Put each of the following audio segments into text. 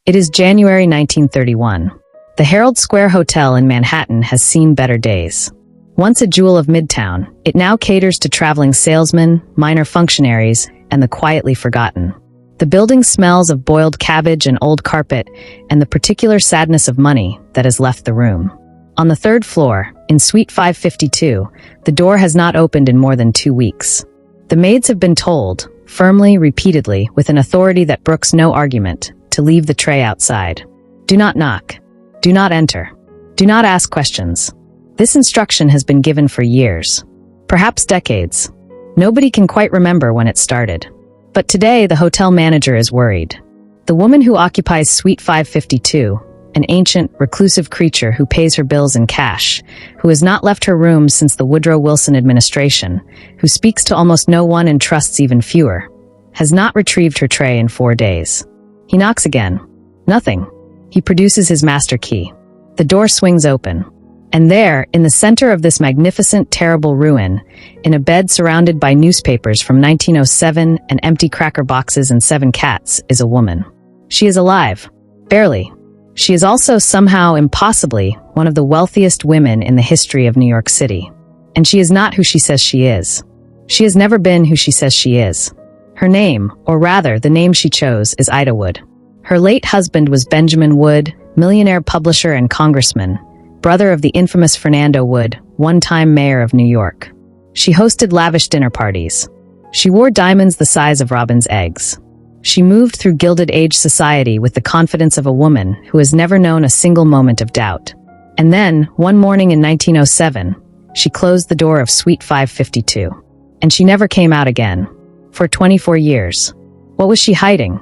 It is January 1931. The Herald Square Hotel in Manhattan has seen better days. Once a jewel of Midtown, it now caters to traveling salesmen, minor functionaries, and the quietly forgotten. The building smells of boiled cabbage and old carpet, and the particular sadness of money that has left the room. On the third floor, in Suite 552, the door has not opened in more than 2 weeks. The maids have been told, firmly, repeatedly, with an authority that brooks no argument, to leave the tray outside. Do not knock. Do not enter. Do not ask questions. This instruction has been given for years, perhaps decades. Nobody can quite remember when it started. But today, the hotel manager is worried. The woman who occupies Suite 552, an ancient, reclusive creature who pays her bills in cash, who has not left her room since the Woodrow Wilson administration, who speaks to almost no one and trusts even fewer, has not retrieved her tray in 4 days. He knocks again. Nothing. He produces his master key. The door swings open. And there, in the center of this magnificent, terrible ruin, in a bed surrounded by newspapers from 1907 and empty cracker boxes and 7 cats, is a woman. She is alive. Barely. She is also somehow, impossibly, one of the wealthiest women in the history of New York City. And she is not who she says she is. She has never been who she says she is. Her name, or rather, the name she chose, is Ida Wood. Her late husband was Benjamin Wood, millionaire publisher and congressman, brother of the infamous Fernando Wood, one-time mayor of New York. She hosted lavish dinner parties. She wore diamonds the size of robin's eggs. She moved through Gilded Age society with the confidence of a woman who has never known a single moment of doubt. And then, one morning in 1907, she closed the door of Suite 552. And she never came out again. For 24 years. What was she hiding?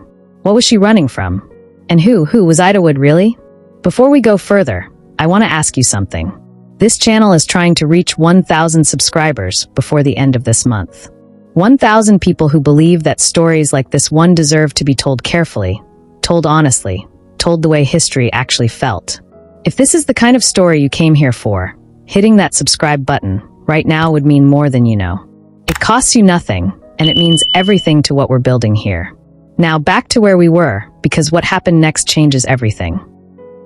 What was she running from? And who was Ida Wood really? Before we go further, I want to ask you something. This channel is trying to reach 1,000 subscribers before the end of this month. 1,000 people who believe that stories like this one deserve to be told carefully, told honestly, told the way history actually felt. If this is the kind of story you came here for, hitting that subscribe button right now would mean more than you know. It costs you nothing, and it means everything to what we're building here. Now back to where we were, because what happened next changes everything.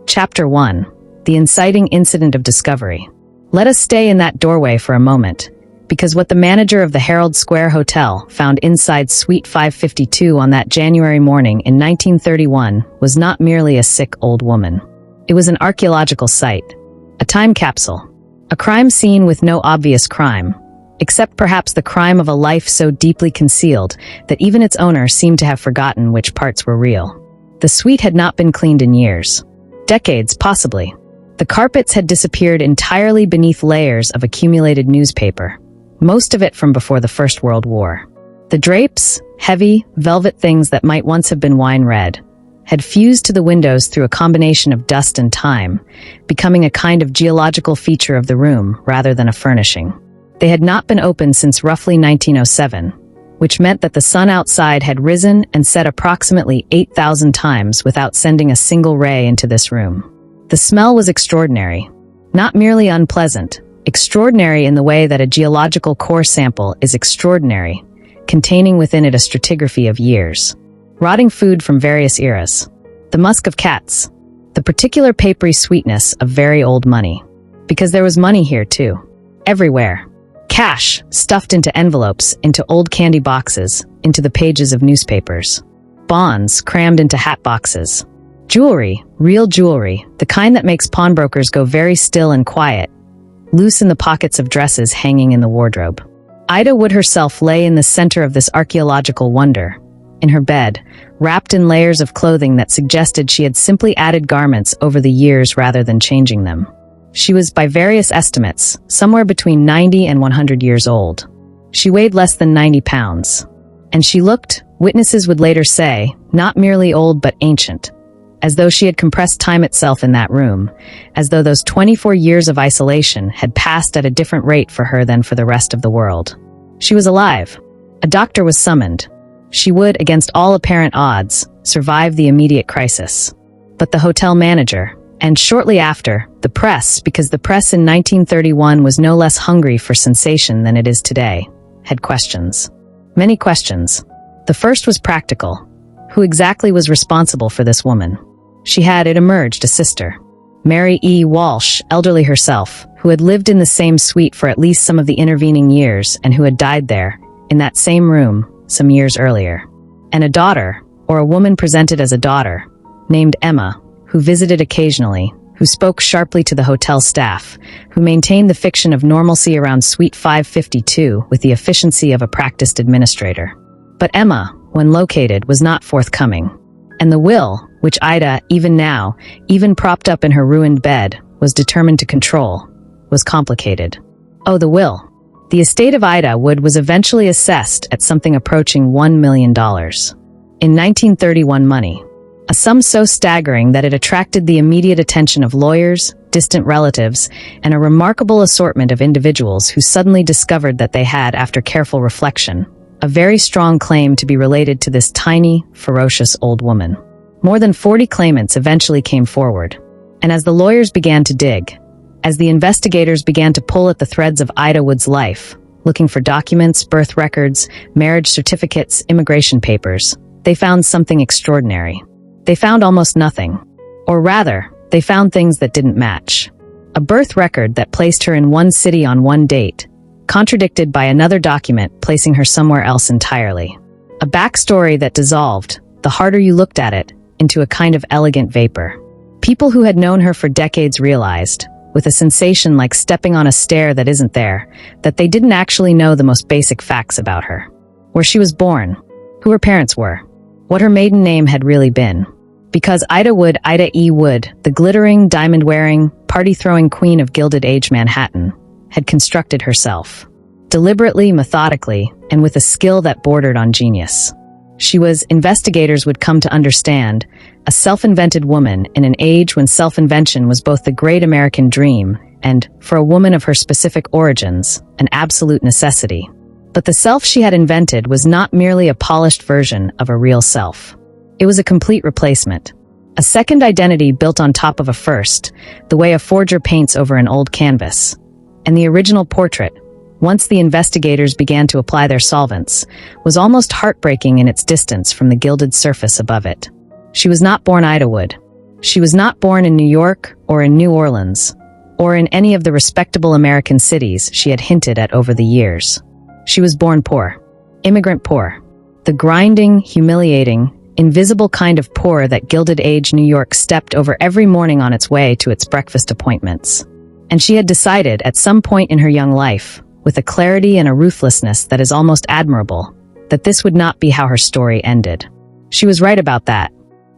Chapter 1. The inciting incident of discovery. Let us stay in that doorway for a moment, because what the manager of the Herald Square Hotel found inside Suite 552 on that January morning in 1931 was not merely a sick old woman. It was an archaeological site, a time capsule, a crime scene with no obvious crime, except perhaps the crime of a life so deeply concealed that even its owner seemed to have forgotten which parts were real. The suite had not been cleaned in years. Decades, possibly. The carpets had disappeared entirely beneath layers of accumulated newspaper, most of it from before the First World War. The drapes, heavy, velvet things that might once have been wine red, had fused to the windows through a combination of dust and time, becoming a kind of geological feature of the room rather than a furnishing. They had not been opened since roughly 1907, which meant that the sun outside had risen and set approximately 8,000 times without sending a single ray into this room. The smell was extraordinary. Not merely unpleasant, extraordinary in the way that a geological core sample is extraordinary, containing within it a stratigraphy of years. Rotting food from various eras. The musk of cats. The particular papery sweetness of very old money. Because there was money here too. Everywhere. Cash, stuffed into envelopes, into old candy boxes, into the pages of newspapers. Bonds, crammed into hat boxes. Jewelry, real jewelry, the kind that makes pawnbrokers go very still and quiet, loose in the pockets of dresses hanging in the wardrobe. Ida Wood herself lay in the center of this archaeological wonder, in her bed, wrapped in layers of clothing that suggested she had simply added garments over the years rather than changing them. She was, by various estimates, somewhere between 90 and 100 years old. She weighed less than 90 pounds. And she looked, witnesses would later say, not merely old but ancient, as though she had compressed time itself in that room, as though those 24 years of isolation had passed at a different rate for her than for the rest of the world. She was alive. A doctor was summoned. She would, against all apparent odds, survive the immediate crisis. But the hotel manager, and shortly after, the press, because the press in 1931 was no less hungry for sensation than it is today, had questions. Many questions. The first was practical. Who exactly was responsible for this woman? She had, it emerged, a sister, Mary E. Walsh, elderly herself, who had lived in the same suite for at least some of the intervening years and who had died there, in that same room, some years earlier. And a daughter, or a woman presented as a daughter, named Emma, who visited occasionally, who spoke sharply to the hotel staff, who maintained the fiction of normalcy around Suite 552 with the efficiency of a practiced administrator. But Emma, when located, was not forthcoming. And the will, which Ida, even now, even propped up in her ruined bed, was determined to control, was complicated. Oh, the will. The estate of Ida Wood was eventually assessed at something approaching $1 million. In 1931 money. A sum so staggering that it attracted the immediate attention of lawyers, distant relatives, and a remarkable assortment of individuals who suddenly discovered that they had, after careful reflection, a very strong claim to be related to this tiny, ferocious old woman. More than 40 claimants eventually came forward. And as the lawyers began to dig, as the investigators began to pull at the threads of Ida Wood's life, looking for documents, birth records, marriage certificates, immigration papers, they found something extraordinary. They found almost nothing. Or rather, they found things that didn't match. A birth record that placed her in one city on one date, contradicted by another document placing her somewhere else entirely. A backstory that dissolved, the harder you looked at it, into a kind of elegant vapor. People who had known her for decades realized, with a sensation like stepping on a stair that isn't there, that they didn't actually know the most basic facts about her. Where she was born, who her parents were, what her maiden name had really been. Because Ida Wood, Ida E. Wood, the glittering, diamond-wearing, party-throwing queen of Gilded Age Manhattan, had constructed herself. Deliberately, methodically, and with a skill that bordered on genius. She was, investigators would come to understand, a self-invented woman in an age when self-invention was both the great American dream and, for a woman of her specific origins, an absolute necessity. But the self she had invented was not merely a polished version of a real self. It was a complete replacement. A second identity built on top of a first, the way a forger paints over an old canvas. And the original portrait, once the investigators began to apply their solvents, was almost heartbreaking in its distance from the gilded surface above it. She was not born Ida Wood. She was not born in New York or in New Orleans, or in any of the respectable American cities she had hinted at over the years. She was born poor. Immigrant poor. The grinding, humiliating, invisible kind of poor that Gilded Age New York stepped over every morning on its way to its breakfast appointments. And she had decided at some point in her young life, with a clarity and a ruthlessness that is almost admirable, that this would not be how her story ended. She was right about that.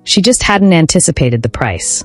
She just hadn't anticipated the price.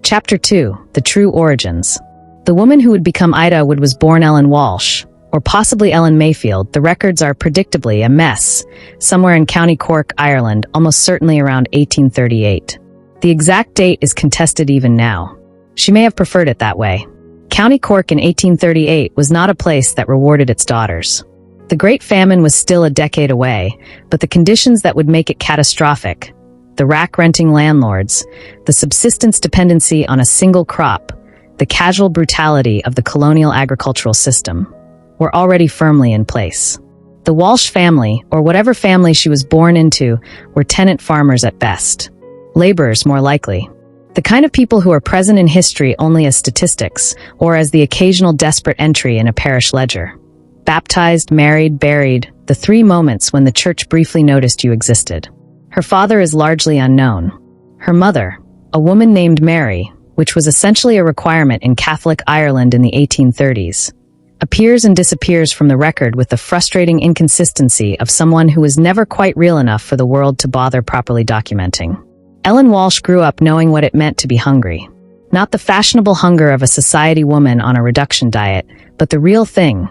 Chapter 2, The True Origins. The woman who would become Ida Wood was born Ellen Walsh, or possibly Ellen Mayfield. The records are predictably a mess, somewhere in County Cork, Ireland, almost certainly around 1838. The exact date is contested even now. She may have preferred it that way. County Cork in 1838 was not a place that rewarded its daughters. The Great Famine was still a decade away, but the conditions that would make it catastrophic, the rack-renting landlords, the subsistence dependency on a single crop, the casual brutality of the colonial agricultural system, were already firmly in place. The Walsh family, or whatever family she was born into, were tenant farmers at best. Laborers, more likely. The kind of people who are present in history only as statistics, or as the occasional desperate entry in a parish ledger. Baptized, married, buried, the three moments when the church briefly noticed you existed. Her father is largely unknown. Her mother, a woman named Mary, which was essentially a requirement in Catholic Ireland in the 1830s, appears and disappears from the record with the frustrating inconsistency of someone who was never quite real enough for the world to bother properly documenting. Ellen Walsh grew up knowing what it meant to be hungry. Not the fashionable hunger of a society woman on a reduction diet, but the real thing.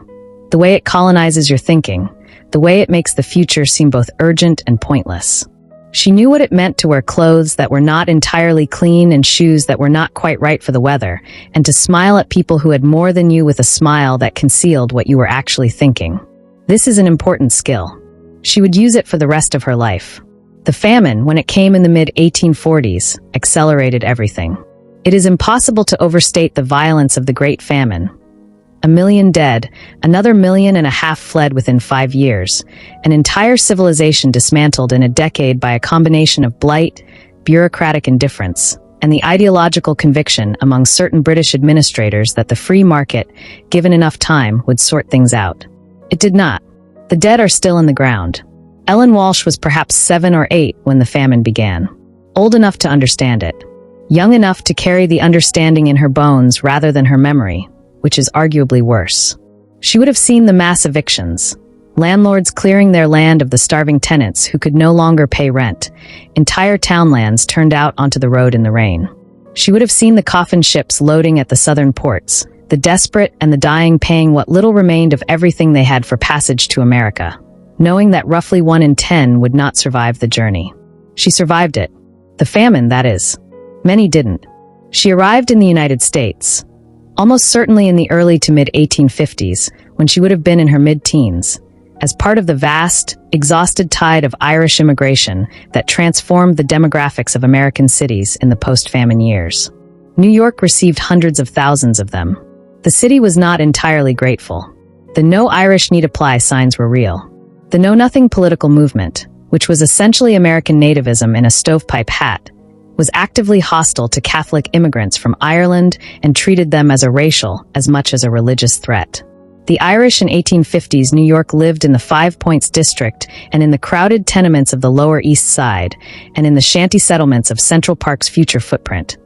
The way it colonizes your thinking. The way it makes the future seem both urgent and pointless. She knew what it meant to wear clothes that were not entirely clean and shoes that were not quite right for the weather, and to smile at people who had more than you with a smile that concealed what you were actually thinking. This is an important skill. She would use it for the rest of her life. The famine, when it came in the mid-1840s, accelerated everything. It is impossible to overstate the violence of the Great Famine. 1 million dead, another 1.5 million fled within 5 years, an entire civilization dismantled in a decade by a combination of blight, bureaucratic indifference, and the ideological conviction among certain British administrators that the free market, given enough time, would sort things out. It did not. The dead are still in the ground. Ellen Walsh was perhaps 7 or 8 when the famine began. Old enough to understand it. Young enough to carry the understanding in her bones rather than her memory, which is arguably worse. She would have seen the mass evictions, landlords clearing their land of the starving tenants who could no longer pay rent, entire townlands turned out onto the road in the rain. She would have seen the coffin ships loading at the southern ports, the desperate and the dying paying what little remained of everything they had for passage to America, knowing that roughly 1 in 10 would not survive the journey. She survived it. The famine, that is. Many didn't. She arrived in the United States, almost certainly in the early to mid-1850s, when she would have been in her mid-teens, as part of the vast, exhausted tide of Irish immigration that transformed the demographics of American cities in the post-famine years. New York received hundreds of thousands of them. The city was not entirely grateful. The No Irish Need Apply signs were real. The Know Nothing political movement, which was essentially American nativism in a stovepipe hat, was actively hostile to Catholic immigrants from Ireland and treated them as a racial as much as a religious threat. The Irish in 1850s New York lived in the Five Points district and in the crowded tenements of the Lower East Side and in the shanty settlements of Central Park's future footprint,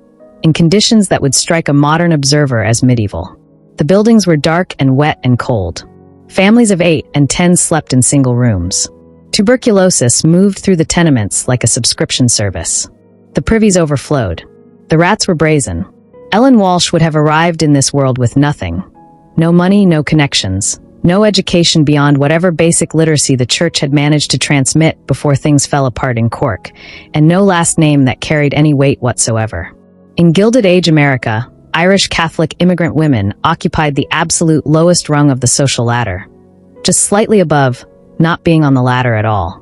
in conditions that would strike a modern observer as medieval. The buildings were dark and wet and cold. Families of 8 and 10 slept in single rooms. Tuberculosis moved through the tenements like a subscription service. The privies overflowed. The rats were brazen. Ellen Walsh would have arrived in this world with nothing. No money, no connections, no education beyond whatever basic literacy the church had managed to transmit before things fell apart in Cork, and no last name that carried any weight whatsoever. In Gilded Age America, Irish Catholic immigrant women occupied the absolute lowest rung of the social ladder, just slightly above, not being on the ladder at all.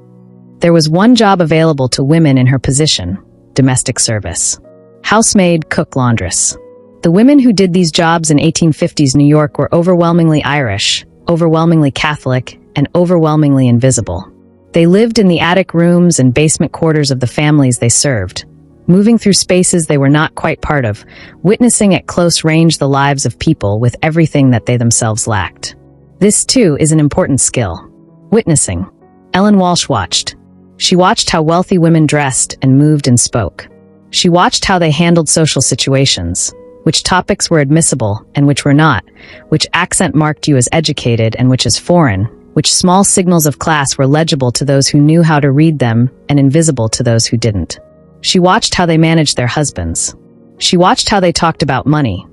There was one job available to women in her position: domestic service. Housemaid, cook, laundress. The women who did these jobs in 1850s New York were overwhelmingly Irish, overwhelmingly Catholic, and overwhelmingly invisible. They lived in the attic rooms and basement quarters of the families they served, moving through spaces they were not quite part of, witnessing at close range the lives of people with everything that they themselves lacked. This, too, is an important skill. Witnessing. Ellen Walsh watched. She watched how wealthy women dressed and moved and spoke. She watched how they handled social situations, which topics were admissible and which were not, which accent marked you as educated and which as foreign, which small signals of class were legible to those who knew how to read them and invisible to those who didn't. She watched how they managed their husbands. She watched how they talked about money.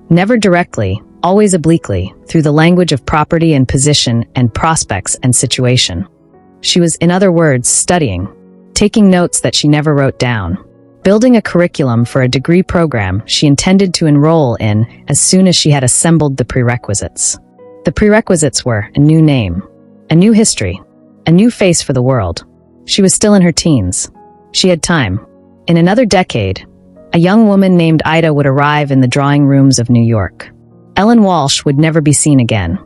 Never directly, always obliquely, through the language of property and position and prospects and situation. She was, in other words, studying, taking notes that she never wrote down, building a curriculum for a degree program she intended to enroll in as soon as she had assembled the prerequisites. The prerequisites were a new name, a new history, a new face for the world. She was still in her teens. She had time. In another decade, a young woman named Ida would arrive in the drawing rooms of New York. Ellen Walsh would never be seen again.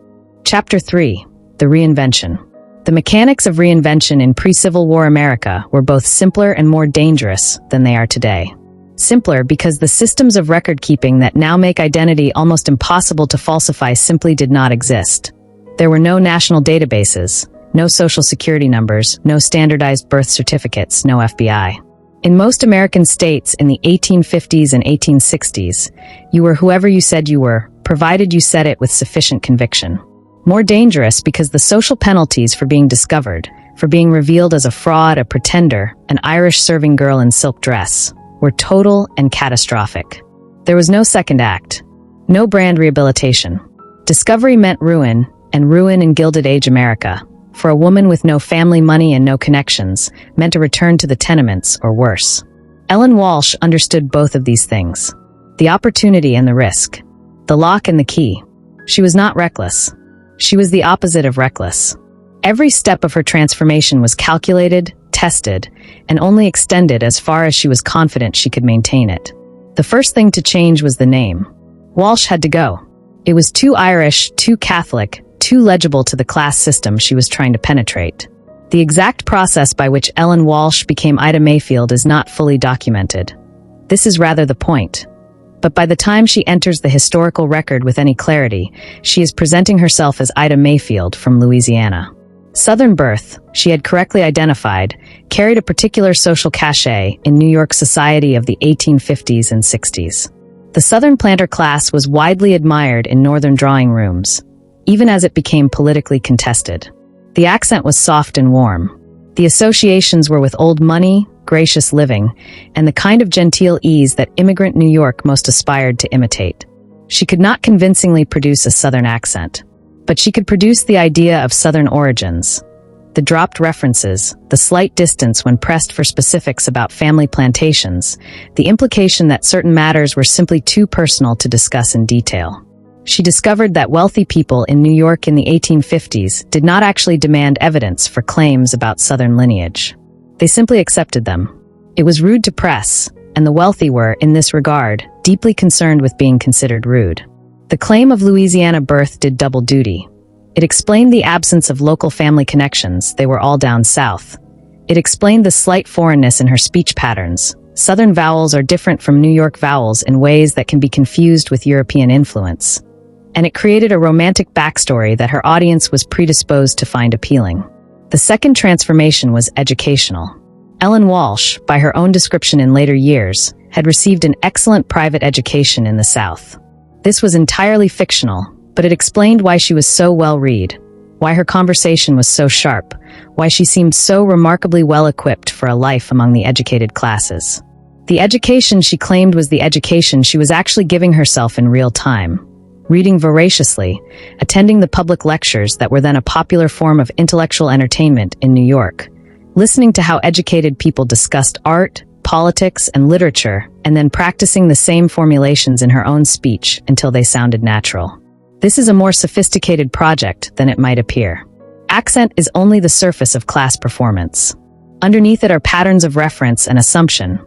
Chapter 3. The Reinvention. The mechanics of reinvention in pre-Civil War America were both simpler and more dangerous than they are today. Simpler because the systems of record-keeping that now make identity almost impossible to falsify simply did not exist. There were no national databases, no social security numbers, no standardized birth certificates, no FBI. In most American states in the 1850s and 1860s, you were whoever you said you were, provided you said it with sufficient conviction. More dangerous because the social penalties for being discovered, for being revealed as a fraud, a pretender, an Irish serving girl in silk dress, were total and catastrophic. There was no second act, no brand rehabilitation. Discovery meant ruin, and ruin in Gilded Age America, for a woman with no family money and no connections, meant a return to the tenements or worse. Ellen Walsh understood both of these things: the opportunity and the risk, the lock and the key. She was not reckless. She was the opposite of reckless. Every step of her transformation was calculated, tested, and only extended as far as she was confident she could maintain it. The first thing to change was the name. Walsh had to go. It was too Irish, too Catholic, too legible to the class system she was trying to penetrate. The exact process by which Ellen Walsh became Ida Mayfield is not fully documented. This is rather the point. But by the time she enters the historical record with any clarity, she is presenting herself as Ida Mayfield from Louisiana. Southern birth, she had correctly identified, carried a particular social cachet in New York society of the 1850s and 60s. The Southern planter class was widely admired in Northern drawing rooms, even as it became politically contested. The accent was soft and warm. The associations were with old money, gracious living, and the kind of genteel ease that immigrant New York most aspired to imitate. She could not convincingly produce a Southern accent, but she could produce the idea of Southern origins. The dropped references, the slight distance when pressed for specifics about family plantations, the implication that certain matters were simply too personal to discuss in detail. She discovered that wealthy people in New York in the 1850s did not actually demand evidence for claims about Southern lineage. They simply accepted them. It was rude to press, and the wealthy were, in this regard, deeply concerned with being considered rude. The claim of Louisiana birth did double duty. It explained the absence of local family connections, they were all down south. It explained the slight foreignness in her speech patterns. Southern vowels are different from New York vowels in ways that can be confused with European influence. And it created a romantic backstory that her audience was predisposed to find appealing. The second transformation was educational. Ellen Walsh, by her own description in later years, had received an excellent private education in the South. This was entirely fictional, but it explained why she was so well-read, why her conversation was so sharp, why she seemed so remarkably well-equipped for a life among the educated classes. The education she claimed was the education she was actually giving herself in real time. Reading voraciously, attending the public lectures that were then a popular form of intellectual entertainment in New York, listening to how educated people discussed art, politics, and literature, and then practicing the same formulations in her own speech until they sounded natural. This is a more sophisticated project than it might appear. Accent is only the surface of class performance. Underneath it are patterns of reference and assumption.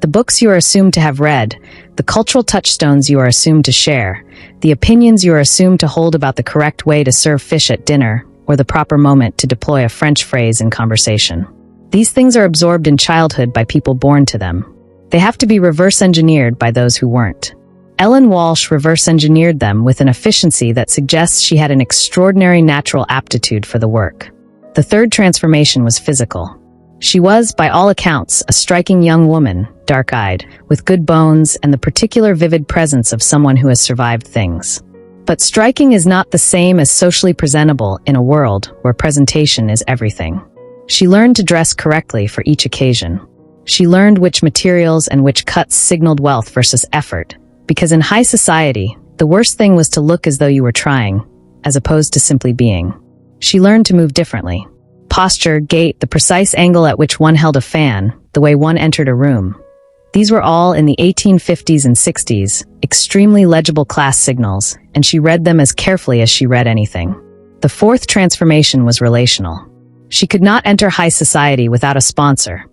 The books you are assumed to have read, the cultural touchstones you are assumed to share, the opinions you are assumed to hold about the correct way to serve fish at dinner, or the proper moment to deploy a French phrase in conversation. These things are absorbed in childhood by people born to them. They have to be reverse-engineered by those who weren't. Ellen Walsh reverse-engineered them with an efficiency that suggests she had an extraordinary natural aptitude for the work. The third transformation was physical. She was, by all accounts, a striking young woman, dark-eyed, with good bones and the particular vivid presence of someone who has survived things. But striking is not the same as socially presentable in a world where presentation is everything. She learned to dress correctly for each occasion. She learned which materials and which cuts signaled wealth versus effort, because in high society, the worst thing was to look as though you were trying, as opposed to simply being. She learned to move differently. Posture, gait, the precise angle at which one held a fan, the way one entered a room. These were all, in the 1850s and 60s, extremely legible class signals, and she read them as carefully as she read anything. The fourth transformation was relational. She could not enter high society without a sponsor,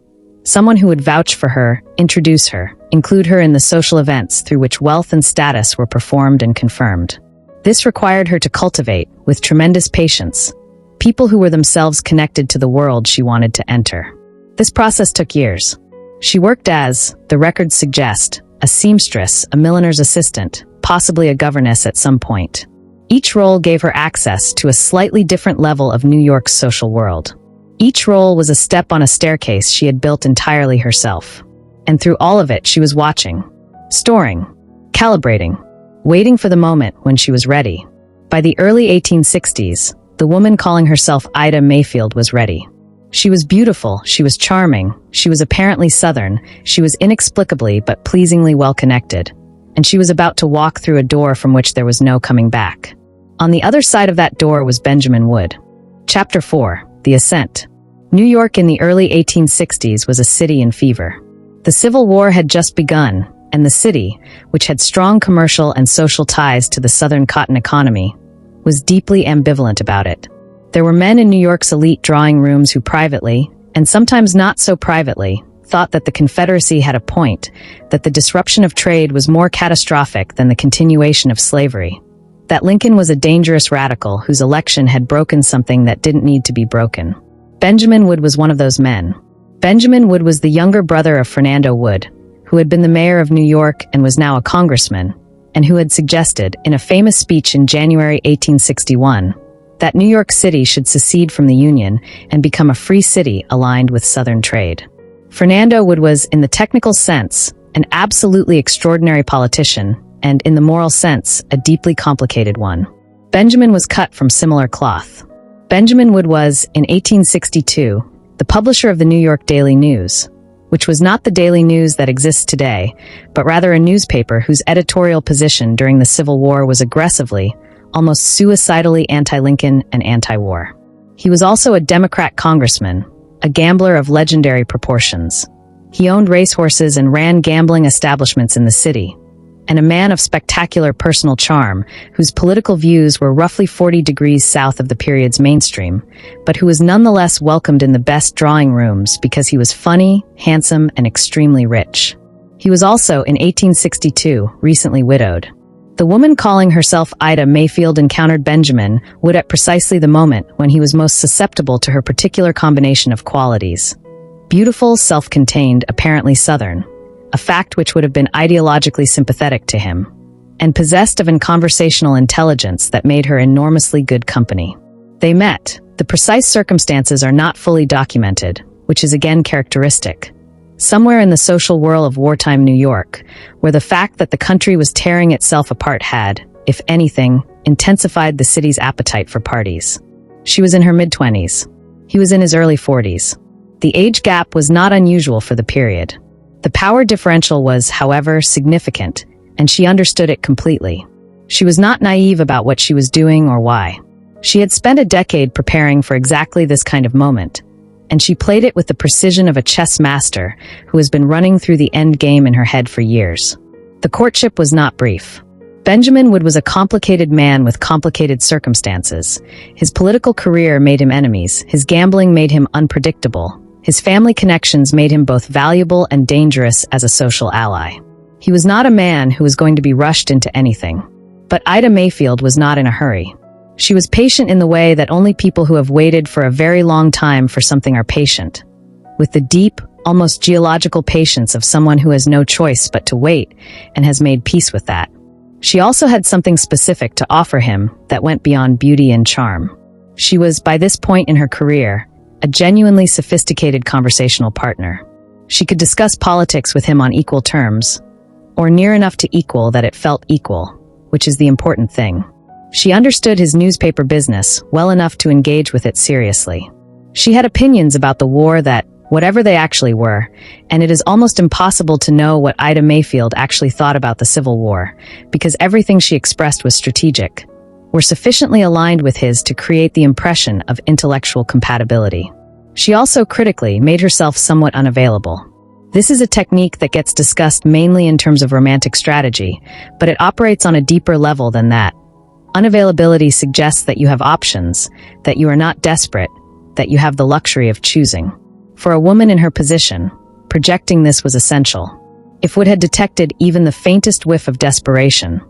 someone who would vouch for her, introduce her, include her in the social events through which wealth and status were performed and confirmed. This required her to cultivate, with tremendous patience, people who were themselves connected to the world she wanted to enter. This process took years. She worked as, the records suggest, a seamstress, a milliner's assistant, possibly a governess at some point. Each role gave her access to a slightly different level of New York's social world. Each role was a step on a staircase she had built entirely herself. And through all of it, she was watching, storing, calibrating, waiting for the moment when she was ready. By the early 1860s, the woman calling herself Ida Mayfield was ready. She was beautiful, she was charming, she was apparently Southern, she was inexplicably but pleasingly well-connected, and she was about to walk through a door from which there was no coming back. On the other side of that door was Benjamin Wood. Chapter 4. The Ascent. New York in the early 1860s was a city in fever. The Civil War had just begun, and the city, which had strong commercial and social ties to the Southern cotton economy, was deeply ambivalent about it. There were men in New York's elite drawing rooms who privately, and sometimes not so privately, thought that the Confederacy had a point, that the disruption of trade was more catastrophic than the continuation of slavery, that Lincoln was a dangerous radical whose election had broken something that didn't need to be broken. Benjamin Wood was one of those men. Benjamin Wood was the younger brother of Fernando Wood, who who had been the mayor of New York and was now a congressman, and who had suggested, in a famous speech in January 1861, that New York City should secede from the Union and become a free city aligned with Southern trade. Fernando Wood was, in the technical sense, an absolutely extraordinary politician, and, in the moral sense, a deeply complicated one. Benjamin was cut from similar cloth. Benjamin Wood was, in 1862, the publisher of the New York Daily News, which was not the Daily News that exists today, but rather a newspaper whose editorial position during the Civil War was aggressively, almost suicidally anti-Lincoln and anti-war. He was also a Democrat congressman, a gambler of legendary proportions. He owned racehorses and ran gambling establishments in the city, and a man of spectacular personal charm, whose political views were roughly 40 degrees south of the period's mainstream, but who was nonetheless welcomed in the best drawing rooms because he was funny, handsome, and extremely rich. He was also, in 1862, recently widowed. The woman calling herself Ida Mayfield encountered Benjamin Wood at precisely the moment when he was most susceptible to her particular combination of qualities. Beautiful, self-contained, apparently Southern, a fact which would have been ideologically sympathetic to him, and possessed of an conversational intelligence that made her enormously good company. They met. The precise circumstances are not fully documented, which is again characteristic. Somewhere in the social whirl of wartime New York, where the fact that the country was tearing itself apart had, if anything, intensified the city's appetite for parties. She was in her mid-20s. He was in his early 40s. The age gap was not unusual for the period. The power differential was, however, significant, and she understood it completely. She was not naive about what she was doing or why. She had spent a decade preparing for exactly this kind of moment, and she played it with the precision of a chess master who has been running through the end game in her head for years. The courtship was not brief. Benjamin Wood was a complicated man with complicated circumstances. His political career made him enemies, his gambling made him unpredictable, his family connections made him both valuable and dangerous as a social ally. He was not a man who was going to be rushed into anything. But Ida Mayfield was not in a hurry. She was patient in the way that only people who have waited for a very long time for something are patient, with the deep, almost geological patience of someone who has no choice but to wait and has made peace with that. She also had something specific to offer him that went beyond beauty and charm. She was, by this point in her career, a genuinely sophisticated conversational partner. She could discuss politics with him on equal terms, or near enough to equal that it felt equal, which is the important thing. She understood his newspaper business well enough to engage with it seriously. She had opinions about the war that, whatever they actually were, and it is almost impossible to know what Ida Mayfield actually thought about the Civil War, because everything she expressed was strategic, were sufficiently aligned with his to create the impression of intellectual compatibility. She also critically made herself somewhat unavailable. This is a technique that gets discussed mainly in terms of romantic strategy, but it operates on a deeper level than that. Unavailability suggests that you have options, that you are not desperate, that you have the luxury of choosing. For a woman in her position, projecting this was essential. If Wood had detected even the faintest whiff of desperation,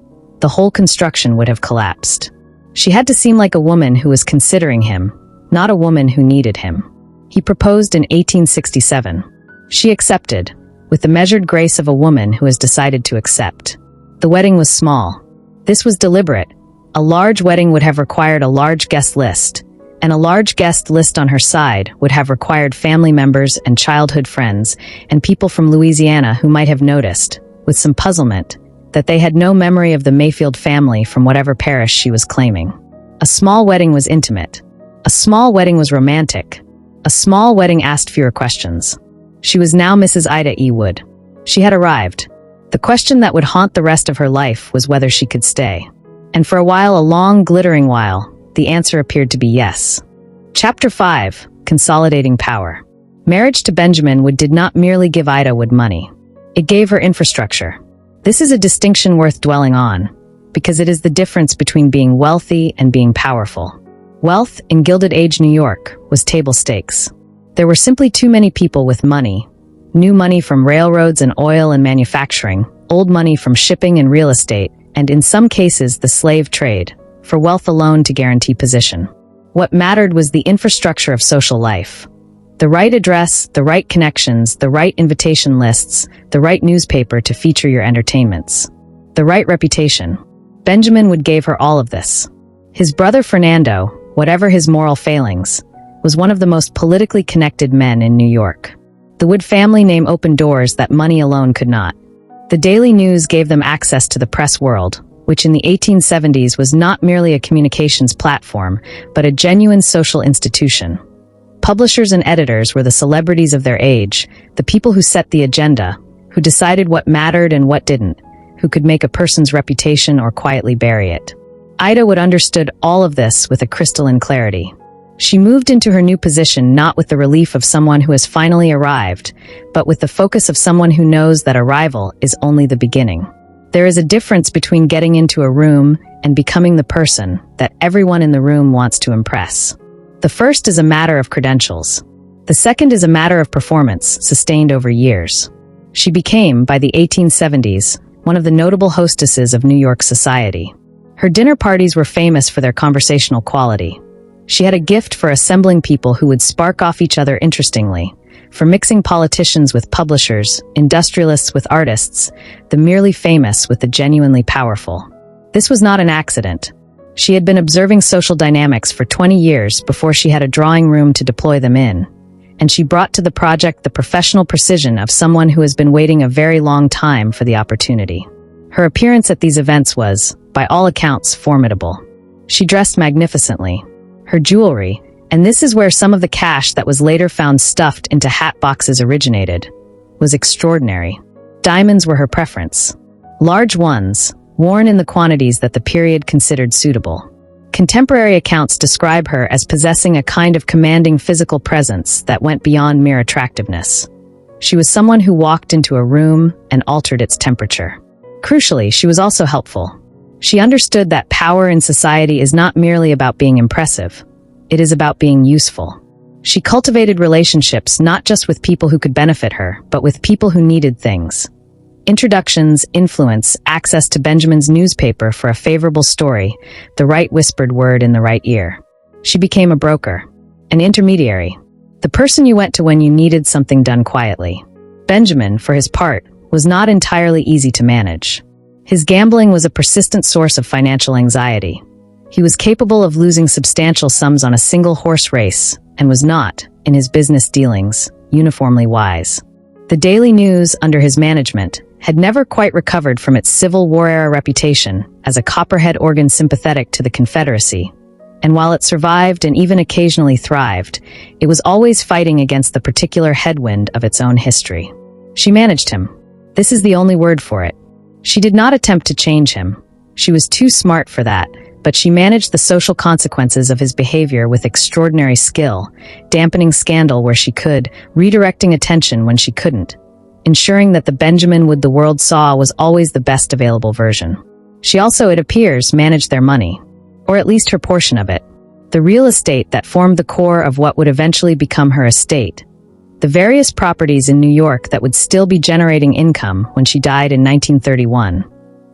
the whole construction would have collapsed. She had to seem like a woman who was considering him, not a woman who needed him. He proposed in 1867. She accepted, with the measured grace of a woman who has decided to accept. The wedding was small. This was deliberate. A large wedding would have required a large guest list, and a large guest list on her side would have required family members and childhood friends and people from Louisiana who might have noticed, with some puzzlement, that they had no memory of the Mayfield family from whatever parish she was claiming. A small wedding was intimate. A small wedding was romantic. A small wedding asked fewer questions. She was now Mrs. Ida E. Wood. She had arrived. The question that would haunt the rest of her life was whether she could stay. And for a while, a long, glittering while, the answer appeared to be yes. Chapter 5. Consolidating Power. Marriage to Benjamin Wood did not merely give Ida Wood money. It gave her infrastructure. This is a distinction worth dwelling on, because it is the difference between being wealthy and being powerful. Wealth, in Gilded Age New York, was table stakes. There were simply too many people with money. New money from railroads and oil and manufacturing, old money from shipping and real estate, and in some cases the slave trade, for wealth alone to guarantee position. What mattered was the infrastructure of social life. The right address, the right connections, the right invitation lists, the right newspaper to feature your entertainments. The right reputation. Benjamin Wood gave her all of this. His brother Fernando, whatever his moral failings, was one of the most politically connected men in New York. The Wood family name opened doors that money alone could not. The Daily News gave them access to the press world, which in the 1870s was not merely a communications platform, but a genuine social institution. Publishers and editors were the celebrities of their age, the people who set the agenda, who decided what mattered and what didn't, who could make a person's reputation or quietly bury it. Ida Wood understood all of this with a crystalline clarity. She moved into her new position not with the relief of someone who has finally arrived, but with the focus of someone who knows that arrival is only the beginning. There is a difference between getting into a room and becoming the person that everyone in the room wants to impress. The first is a matter of credentials. The second is a matter of performance, sustained over years. She became, by the 1870s, one of the notable hostesses of New York society. Her dinner parties were famous for their conversational quality. She had a gift for assembling people who would spark off each other interestingly, for mixing politicians with publishers, industrialists with artists, the merely famous with the genuinely powerful. This was not an accident. She had been observing social dynamics for 20 years before she had a drawing room to deploy them in, and she brought to the project the professional precision of someone who has been waiting a very long time for the opportunity. Her appearance at these events was, by all accounts, formidable. She dressed magnificently. Her jewelry, and this is where some of the cash that was later found stuffed into hat boxes originated, was extraordinary. Diamonds were her preference. Large ones, worn in the quantities that the period considered suitable. Contemporary accounts describe her as possessing a kind of commanding physical presence that went beyond mere attractiveness. She was someone who walked into a room and altered its temperature. Crucially, she was also helpful. She understood that power in society is not merely about being impressive. It is about being useful. She cultivated relationships not just with people who could benefit her, but with people who needed things. Introductions, influence, access to Benjamin's newspaper for a favorable story, the right whispered word in the right ear. She became a broker, an intermediary, the person you went to when you needed something done quietly. Benjamin, for his part, was not entirely easy to manage. His gambling was a persistent source of financial anxiety. He was capable of losing substantial sums on a single horse race, and was not, in his business dealings, uniformly wise. The Daily News, under his management, had never quite recovered from its Civil War-era reputation as a copperhead organ sympathetic to the Confederacy, and while it survived and even occasionally thrived, it was always fighting against the particular headwind of its own history. She managed him. This is the only word for it. She did not attempt to change him. She was too smart for that, but she managed the social consequences of his behavior with extraordinary skill, dampening scandal where she could, redirecting attention when she couldn't, ensuring that the Benjamin Wood the world saw was always the best available version. She also, it appears, managed their money, or at least her portion of it, the real estate that formed the core of what would eventually become her estate, the various properties in New York that would still be generating income when she died in 1931,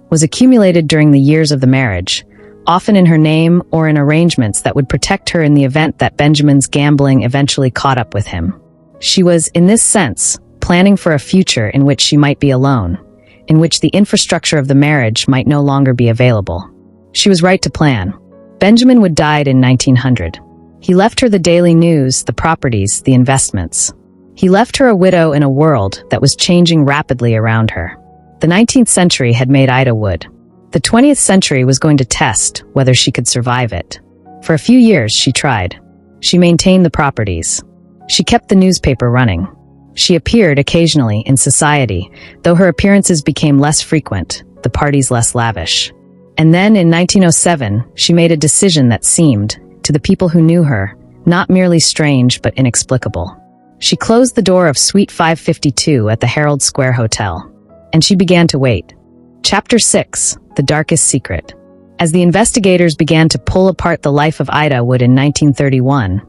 was accumulated during the years of the marriage, often in her name or in arrangements that would protect her in the event that Benjamin's gambling eventually caught up with him. She was, in this sense, planning for a future in which she might be alone, in which the infrastructure of the marriage might no longer be available. She was right to plan. Benjamin Wood died in 1900. He left her the Daily News, the properties, the investments. He left her a widow in a world that was changing rapidly around her. The 19th century had made Ida Wood. The 20th century was going to test whether she could survive it. For a few years, she tried. She maintained the properties. She kept the newspaper running. She appeared occasionally in society, though her appearances became less frequent, the parties less lavish. And then, in 1907, she made a decision that seemed, to the people who knew her, not merely strange but inexplicable. She closed the door of Suite 552 at the Herald Square Hotel. And she began to wait. Chapter 6, The Darkest Secret. As the investigators began to pull apart the life of Ida Wood in 1931,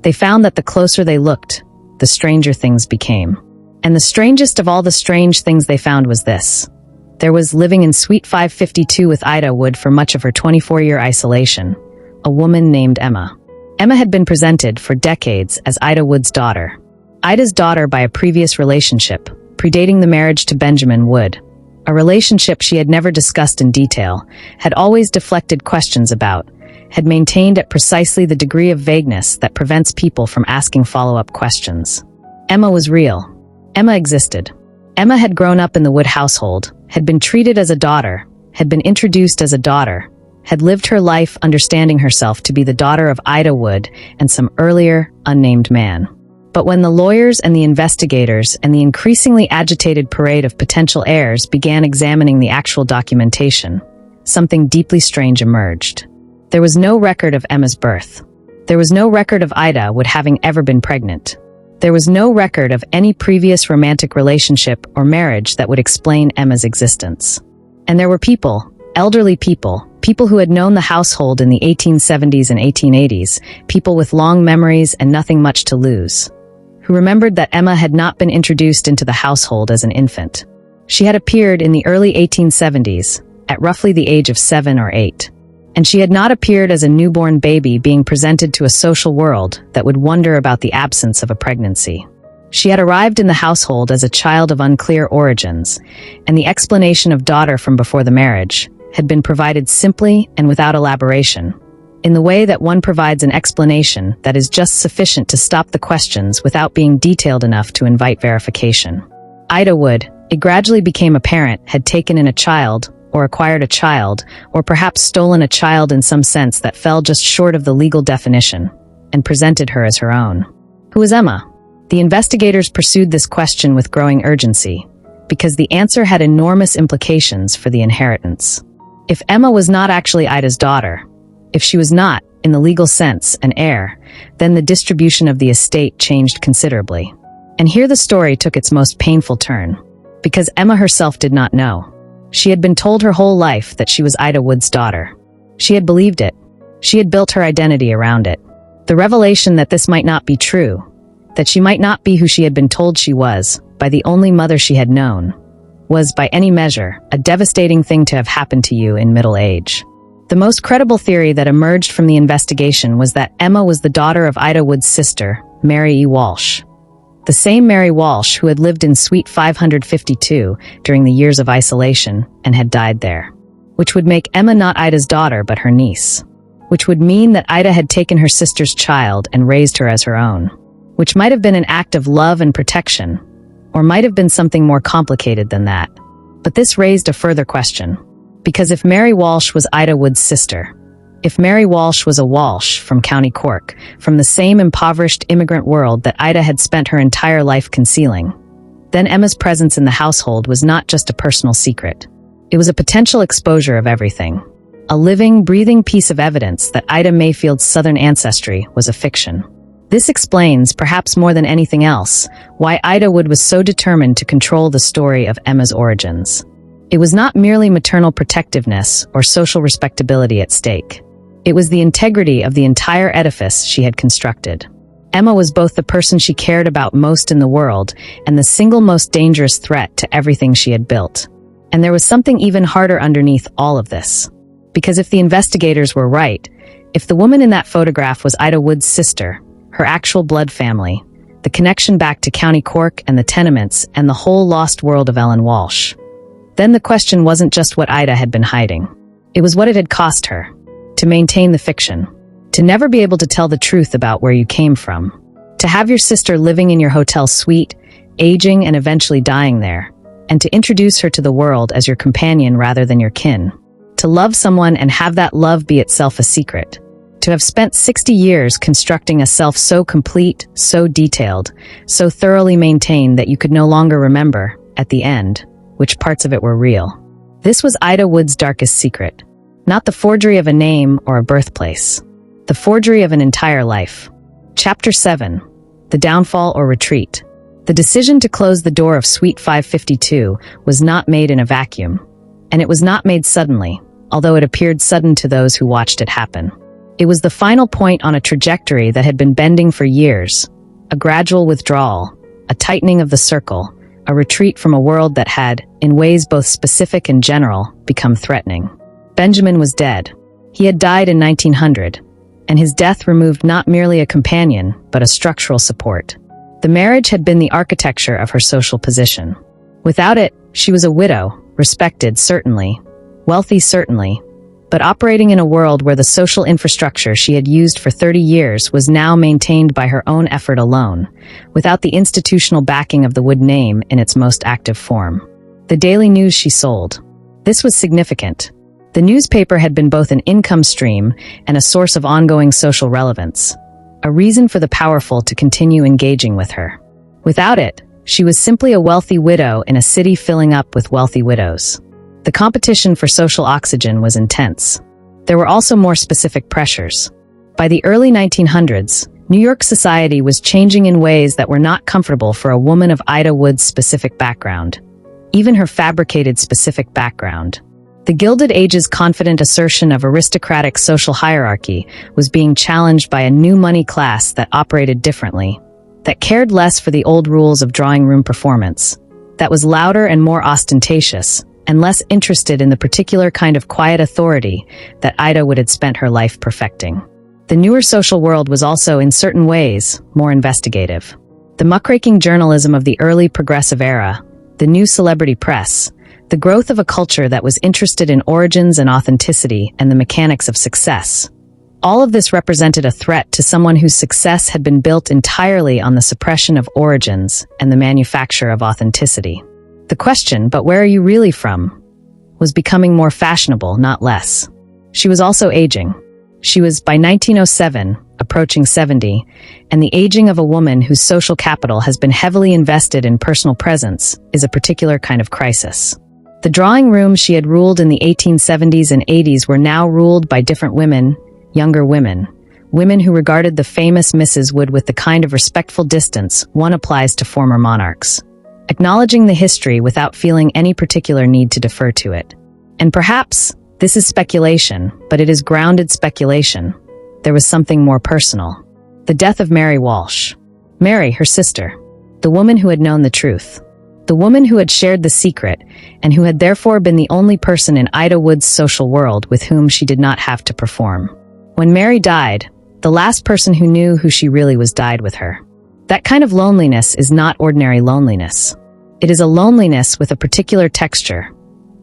they found that the closer they looked, the stranger things became. And the strangest of all the strange things they found was this. There was, living in Suite 552 with Ida Wood for much of her 24-year isolation, a woman named Emma. Emma had been presented for decades as Ida Wood's daughter. Ida's daughter by a previous relationship, predating the marriage to Benjamin Wood. A relationship she had never discussed in detail, had always deflected questions about, had maintained at precisely the degree of vagueness that prevents people from asking follow-up questions. Emma was real. Emma existed. Emma had grown up in the Wood household, had been treated as a daughter, had been introduced as a daughter, had lived her life understanding herself to be the daughter of Ida Wood and some earlier, unnamed man. But when the lawyers and the investigators and the increasingly agitated parade of potential heirs began examining the actual documentation, something deeply strange emerged. There was no record of Emma's birth. There was no record of Ida Wood having ever been pregnant. There was no record of any previous romantic relationship or marriage that would explain Emma's existence. And there were people, elderly people who had known the household in the 1870s and 1880s, people with long memories and nothing much to lose, who remembered that Emma had not been introduced into the household as an infant. She had appeared in the early 1870s, at roughly the age of 7 or 8. And she had not appeared as a newborn baby being presented to a social world that would wonder about the absence of a pregnancy. She had arrived in the household as a child of unclear origins, and the explanation of daughter from before the marriage had been provided simply and without elaboration, in the way that one provides an explanation that is just sufficient to stop the questions without being detailed enough to invite verification. Ida Wood, it gradually became apparent, had taken in a child, or acquired a child, or perhaps stolen a child in some sense that fell just short of the legal definition, and presented her as her own. Who was Emma? The investigators pursued this question with growing urgency, because the answer had enormous implications for the inheritance. If Emma was not actually Ida's daughter, if she was not, in the legal sense, an heir, then the distribution of the estate changed considerably. And here the story took its most painful turn, because Emma herself did not know. She had been told her whole life that she was Ida Wood's daughter. She had believed it. She had built her identity around it. The revelation that this might not be true, that she might not be who she had been told she was, by the only mother she had known, was, by any measure, a devastating thing to have happened to you in middle age. The most credible theory that emerged from the investigation was that Emma was the daughter of Ida Wood's sister, Mary E. Walsh. The same Mary Walsh who had lived in Suite 552 during the years of isolation and had died there. Which would make Emma not Ida's daughter but her niece. Which would mean that Ida had taken her sister's child and raised her as her own. Which might have been an act of love and protection, or might have been something more complicated than that. But this raised a further question. Because if Mary Walsh was Ida Wood's sister, if Mary Walsh was a Walsh from County Cork, from the same impoverished immigrant world that Ida had spent her entire life concealing, then Emma's presence in the household was not just a personal secret. It was a potential exposure of everything. A living, breathing piece of evidence that Ida Mayfield's Southern ancestry was a fiction. This explains, perhaps more than anything else, why Ida Wood was so determined to control the story of Emma's origins. It was not merely maternal protectiveness or social respectability at stake. It was the integrity of the entire edifice she had constructed. Emma was both the person she cared about most in the world and the single most dangerous threat to everything she had built. And there was something even harder underneath all of this. Because if the investigators were right, if the woman in that photograph was Ida Wood's sister, her actual blood family, the connection back to County Cork and the tenements and the whole lost world of Ellen Walsh, then the question wasn't just what Ida had been hiding. It was what it had cost her. To maintain the fiction. To never be able to tell the truth about where you came from. To have your sister living in your hotel suite, aging and eventually dying there. And to introduce her to the world as your companion rather than your kin. To love someone and have that love be itself a secret. To have spent 60 years constructing a self so complete, so detailed, so thoroughly maintained that you could no longer remember, at the end, which parts of it were real. This was Ida Wood's darkest secret. Not the forgery of a name or a birthplace. The forgery of an entire life. Chapter 7. The Downfall or Retreat. The decision to close the door of Suite 552 was not made in a vacuum. And it was not made suddenly, although it appeared sudden to those who watched it happen. It was the final point on a trajectory that had been bending for years. A gradual withdrawal, a tightening of the circle, a retreat from a world that had, in ways both specific and general, become threatening. Benjamin was dead. He had died in 1900, and his death removed not merely a companion, but a structural support. The marriage had been the architecture of her social position. Without it, she was a widow, respected certainly, wealthy certainly, but operating in a world where the social infrastructure she had used for 30 years was now maintained by her own effort alone, without the institutional backing of the Wood name in its most active form. The daily news she sold. This was significant. The newspaper had been both an income stream and a source of ongoing social relevance, a reason for the powerful to continue engaging with her. Without it, she was simply a wealthy widow in a city filling up with wealthy widows. The competition for social oxygen was intense. There were also more specific pressures. By the early 1900s, New York society was changing in ways that were not comfortable for a woman of Ida Wood's specific background, even her fabricated specific background. The Gilded Age's confident assertion of aristocratic social hierarchy was being challenged by a new money class that operated differently, that cared less for the old rules of drawing room performance, that was louder and more ostentatious, and less interested in the particular kind of quiet authority that Ida Wood had spent her life perfecting. The newer social world was also, in certain ways, more investigative. The muckraking journalism of the early progressive era, the new celebrity press, the growth of a culture that was interested in origins and authenticity and the mechanics of success. All of this represented a threat to someone whose success had been built entirely on the suppression of origins and the manufacture of authenticity. The question, "But where are you really from?" was becoming more fashionable, not less. She was also aging. She was, by 1907, approaching 70, and the aging of a woman whose social capital has been heavily invested in personal presence is a particular kind of crisis. The drawing rooms she had ruled in the 1870s and 80s were now ruled by different women, younger women, women who regarded the famous Mrs. Wood with the kind of respectful distance one applies to former monarchs, acknowledging the history without feeling any particular need to defer to it. And perhaps this is speculation, but it is grounded speculation. There was something more personal. The death of Mary Walsh. Mary, her sister. The woman who had known the truth. The woman who had shared the secret, and who had therefore been the only person in Ida Wood's social world with whom she did not have to perform. When Mary died, the last person who knew who she really was died with her. That kind of loneliness is not ordinary loneliness. It is a loneliness with a particular texture.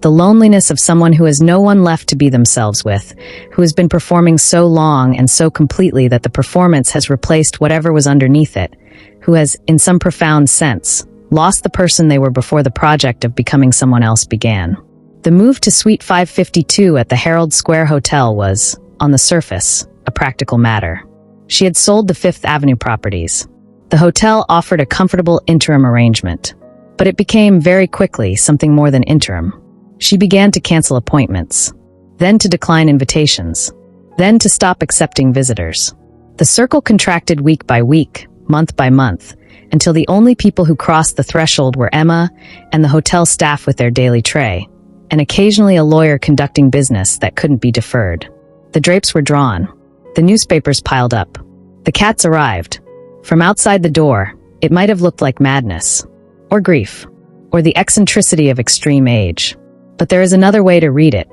The loneliness of someone who has no one left to be themselves with, who has been performing so long and so completely that the performance has replaced whatever was underneath it, who has, in some profound sense, lost the person they were before the project of becoming someone else began. The move to Suite 552 at the Herald Square Hotel was, on the surface, a practical matter. She had sold the Fifth Avenue properties. The hotel offered a comfortable interim arrangement. But it became very quickly something more than interim. She began to cancel appointments, then to decline invitations, then to stop accepting visitors. The circle contracted week by week, month by month, until the only people who crossed the threshold were Emma and the hotel staff with their daily tray, and occasionally a lawyer conducting business that couldn't be deferred. The drapes were drawn. The newspapers piled up. The cats arrived. From outside the door, it might have looked like madness, or grief, or the eccentricity of extreme age. But there is another way to read it.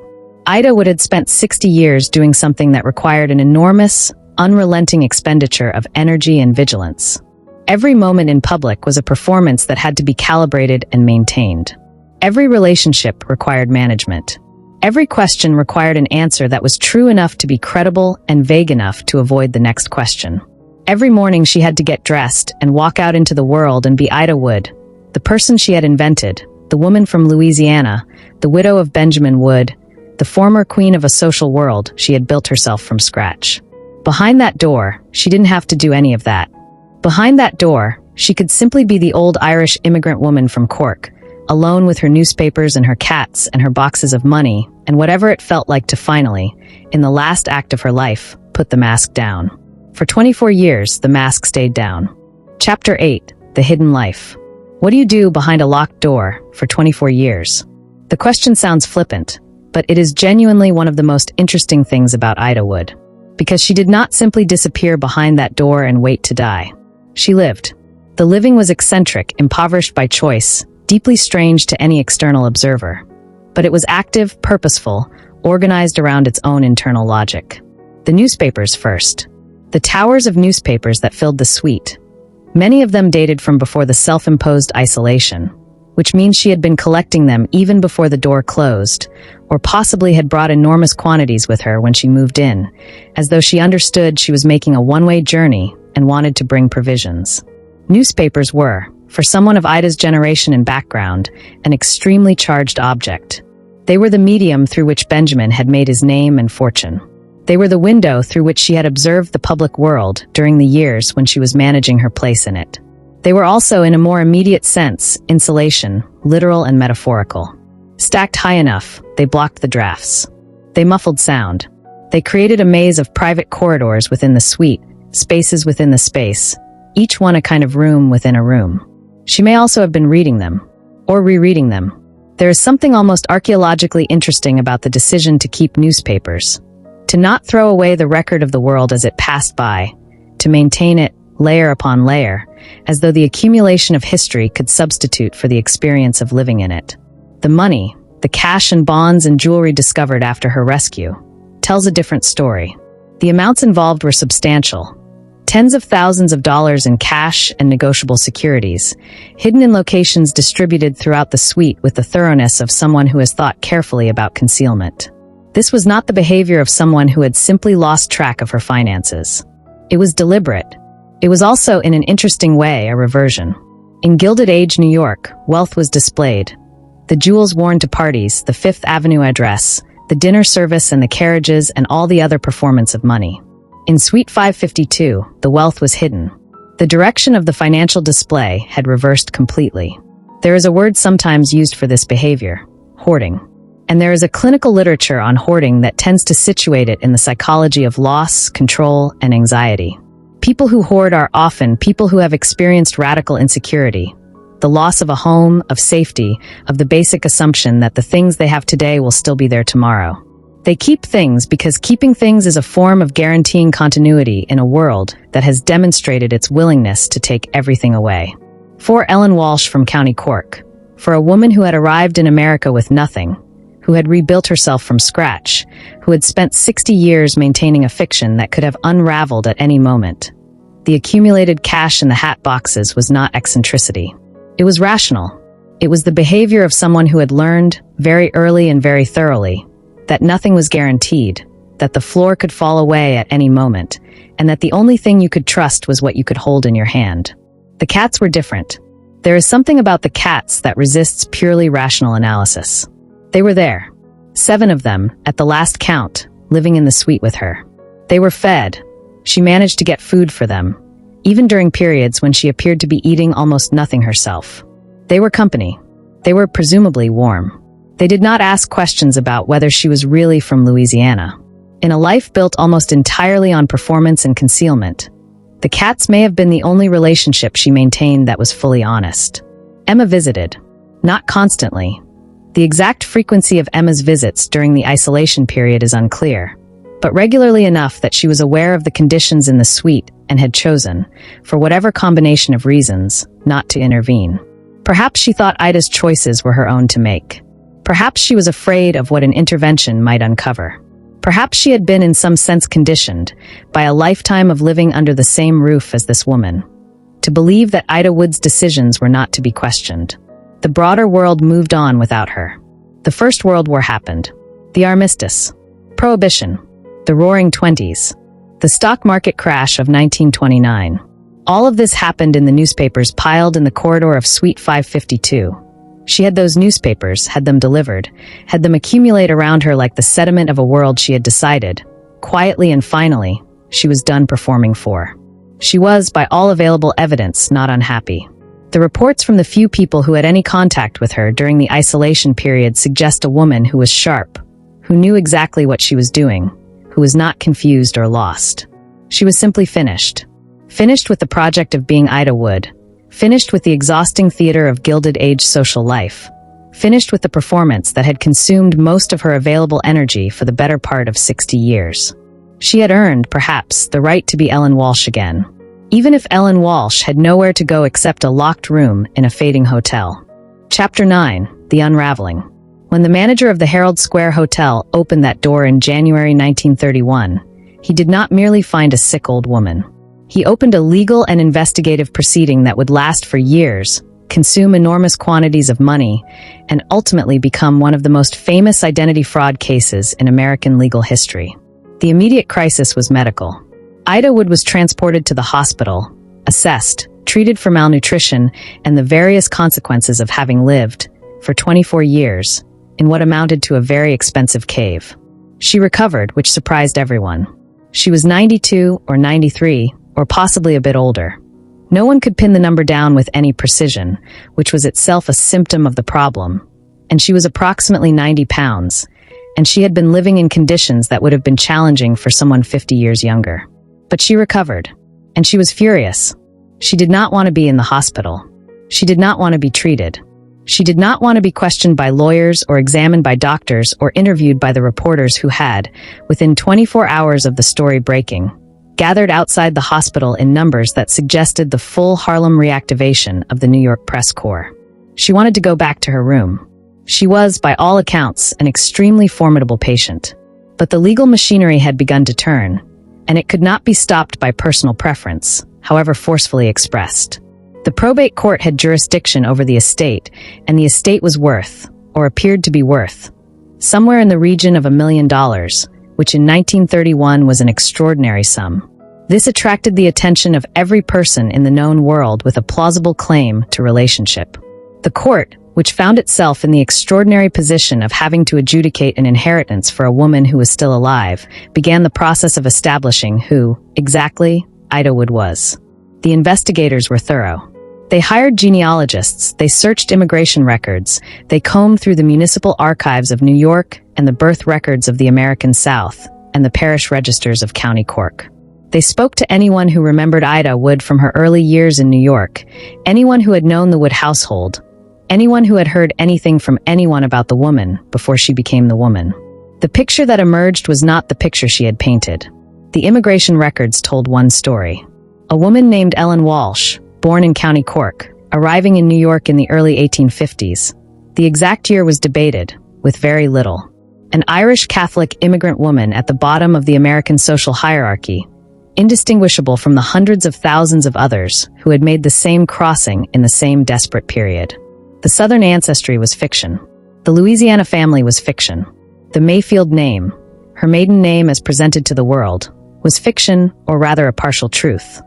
Ida Wood had spent 60 years doing something that required an enormous, unrelenting expenditure of energy and vigilance. Every moment in public was a performance that had to be calibrated and maintained. Every relationship required management. Every question required an answer that was true enough to be credible and vague enough to avoid the next question. Every morning she had to get dressed and walk out into the world and be Ida Wood, the person she had invented, the woman from Louisiana, the widow of Benjamin Wood, the former queen of a social world she had built herself from scratch. Behind that door, she didn't have to do any of that. Behind that door, she could simply be the old Irish immigrant woman from Cork, alone with her newspapers and her cats and her boxes of money, and whatever it felt like to finally, in the last act of her life, put the mask down. For 24 years, the mask stayed down. Chapter 8, The Hidden Life. What do you do behind a locked door for 24 years? The question sounds flippant, but it is genuinely one of the most interesting things about Ida Wood. Because she did not simply disappear behind that door and wait to die. She lived. The living was eccentric, impoverished by choice, deeply strange to any external observer. But it was active, purposeful, organized around its own internal logic. The newspapers first. The towers of newspapers that filled the suite. Many of them dated from before the self-imposed isolation, which means she had been collecting them even before the door closed, or possibly had brought enormous quantities with her when she moved in, as though she understood she was making a one-way journey and wanted to bring provisions. Newspapers were, for someone of Ida's generation and background, an extremely charged object. They were the medium through which Benjamin had made his name and fortune. They were the window through which she had observed the public world during the years when she was managing her place in it. They were also, in a more immediate sense, insulation, literal and metaphorical. Stacked high enough, they blocked the drafts. They muffled sound. They created a maze of private corridors within the suite, spaces within the space, each one a kind of room within a room. She may also have been reading them, or rereading them. There is something almost archaeologically interesting about the decision to keep newspapers, to not throw away the record of the world as it passed by, to maintain it layer upon layer, as though the accumulation of history could substitute for the experience of living in it. The money, the cash and bonds and jewelry discovered after her rescue, tells a different story. The amounts involved were substantial. Tens of thousands of dollars in cash and negotiable securities, hidden in locations distributed throughout the suite with the thoroughness of someone who has thought carefully about concealment. This was not the behavior of someone who had simply lost track of her finances. It was deliberate. It was also, in an interesting way, a reversion. In Gilded Age, New York, wealth was displayed. The jewels worn to parties, the Fifth Avenue address, the dinner service and the carriages and all the other performance of money. In Suite 552, the wealth was hidden. The direction of the financial display had reversed completely. There is a word sometimes used for this behavior: hoarding. And there is a clinical literature on hoarding that tends to situate it in the psychology of loss, control, and anxiety. People who hoard are often people who have experienced radical insecurity, the loss of a home, of safety, of the basic assumption that the things they have today will still be there tomorrow. They keep things because keeping things is a form of guaranteeing continuity in a world that has demonstrated its willingness to take everything away. For Ellen Walsh from County Cork, for a woman who had arrived in America with nothing, who had rebuilt herself from scratch, who had spent 60 years maintaining a fiction that could have unraveled at any moment, the accumulated cash in the hat boxes was not eccentricity. It was rational. It was the behavior of someone who had learned, very early and very thoroughly, that nothing was guaranteed, that the floor could fall away at any moment, and that the only thing you could trust was what you could hold in your hand. The cats were different. There is something about the cats that resists purely rational analysis. They were there. 7 of them, at the last count, living in the suite with her. They were fed. She managed to get food for them, even during periods when she appeared to be eating almost nothing herself. They were company. They were presumably warm. They did not ask questions about whether she was really from Louisiana. In a life built almost entirely on performance and concealment, the cats may have been the only relationship she maintained that was fully honest. Emma visited. Not constantly. The exact frequency of Emma's visits during the isolation period is unclear, but regularly enough that she was aware of the conditions in the suite and had chosen, for whatever combination of reasons, not to intervene. Perhaps she thought Ida's choices were her own to make. Perhaps she was afraid of what an intervention might uncover. Perhaps she had been in some sense conditioned by a lifetime of living under the same roof as this woman, to believe that Ida Wood's decisions were not to be questioned. The broader world moved on without her. The First World War happened. The Armistice. Prohibition. The Roaring Twenties. The stock market crash of 1929. All of this happened in the newspapers piled in the corridor of Suite 552. She had those newspapers, had them delivered, had them accumulate around her like the sediment of a world she had decided, quietly and finally, she was done performing for. She was, by all available evidence, not unhappy. The reports from the few people who had any contact with her during the isolation period suggest a woman who was sharp, who knew exactly what she was doing, who was not confused or lost. She was simply finished. Finished with the project of being Ida Wood. Finished with the exhausting theater of Gilded Age social life. Finished with the performance that had consumed most of her available energy for the better part of 60 years. She had earned, perhaps, the right to be Ellen Walsh again. Even if Ellen Walsh had nowhere to go except a locked room in a fading hotel. Chapter 9. The Unraveling. When the manager of the Herald Square Hotel opened that door in January 1931, He did not merely find a sick old woman. He opened a legal and investigative proceeding that would last for years, consume enormous quantities of money, and ultimately become one of the most famous identity fraud cases in American legal history. The immediate crisis was medical. Ida Wood was transported to the hospital, assessed, treated for malnutrition and the various consequences of having lived, for 24 years, in what amounted to a very expensive cave. She recovered, which surprised everyone. She was 92 or 93, or possibly a bit older. No one could pin the number down with any precision, which was itself a symptom of the problem, and she was approximately 90 pounds, and she had been living in conditions that would have been challenging for someone 50 years younger. But she recovered, and she was furious. She did not want to be in the hospital. She did not want to be treated. She did not want to be questioned by lawyers or examined by doctors or interviewed by the reporters who had, within 24 hours of the story breaking, gathered outside the hospital in numbers that suggested the full Harlem reactivation of the New York press corps. She wanted to go back to her room. She was, by all accounts, an extremely formidable patient. But the legal machinery had begun to turn, and it could not be stopped by personal preference, however forcefully expressed. The probate court had jurisdiction over the estate, and the estate was worth, or appeared to be worth, somewhere in the region of $1 million, which in 1931 was an extraordinary sum. This attracted the attention of every person in the known world with a plausible claim to relationship. The court, which found itself in the extraordinary position of having to adjudicate an inheritance for a woman who was still alive, began the process of establishing who, exactly, Ida Wood was. The investigators were thorough. They hired genealogists, they searched immigration records, they combed through the municipal archives of New York and the birth records of the American South and the parish registers of County Cork. They spoke to anyone who remembered Ida Wood from her early years in New York, anyone who had known the Wood household, anyone who had heard anything from anyone about the woman before she became the woman. The picture that emerged was not the picture she had painted. The immigration records told one story. A woman named Ellen Walsh, born in County Cork, arriving in New York in the early 1850s. The exact year was debated, with very little. An Irish Catholic immigrant woman at the bottom of the American social hierarchy, indistinguishable from the hundreds of thousands of others who had made the same crossing in the same desperate period. The Southern ancestry was fiction. The Louisiana family was fiction. The Mayfield name, her maiden name as presented to the world, was fiction, or rather a partial truth.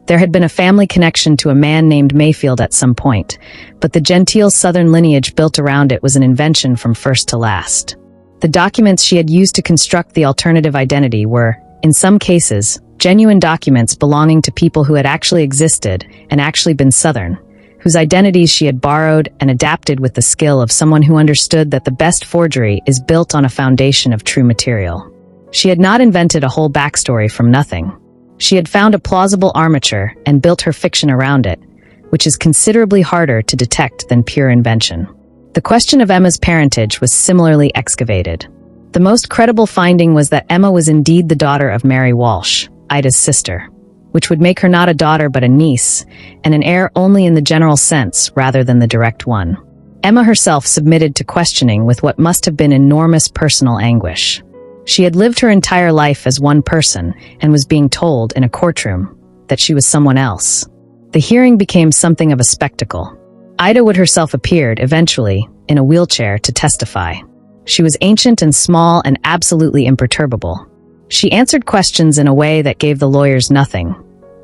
There had been a family connection to a man named Mayfield at some point, but the genteel Southern lineage built around it was an invention from first to last. The documents she had used to construct the alternative identity were, in some cases, genuine documents belonging to people who had actually existed and actually been Southern, whose identities she had borrowed and adapted with the skill of someone who understood that the best forgery is built on a foundation of true material. She had not invented a whole backstory from nothing. She had found a plausible armature and built her fiction around it, which is considerably harder to detect than pure invention. The question of Emma's parentage was similarly excavated. The most credible finding was that Emma was indeed the daughter of Mary Walsh, Ida's sister, which would make her not a daughter but a niece, and an heir only in the general sense rather than the direct one. Emma herself submitted to questioning with what must have been enormous personal anguish. She had lived her entire life as one person and was being told in a courtroom that she was someone else. The hearing became something of a spectacle. Ida Wood herself appeared, eventually, in a wheelchair to testify. She was ancient and small and absolutely imperturbable. She answered questions in a way that gave the lawyers nothing.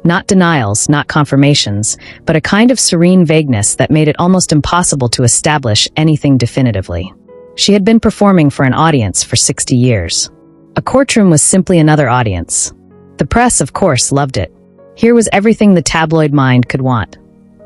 Not denials, not confirmations, but a kind of serene vagueness that made it almost impossible to establish anything definitively. She had been performing for an audience for 60 years. A courtroom was simply another audience. The press, of course, loved it. Here was everything the tabloid mind could want.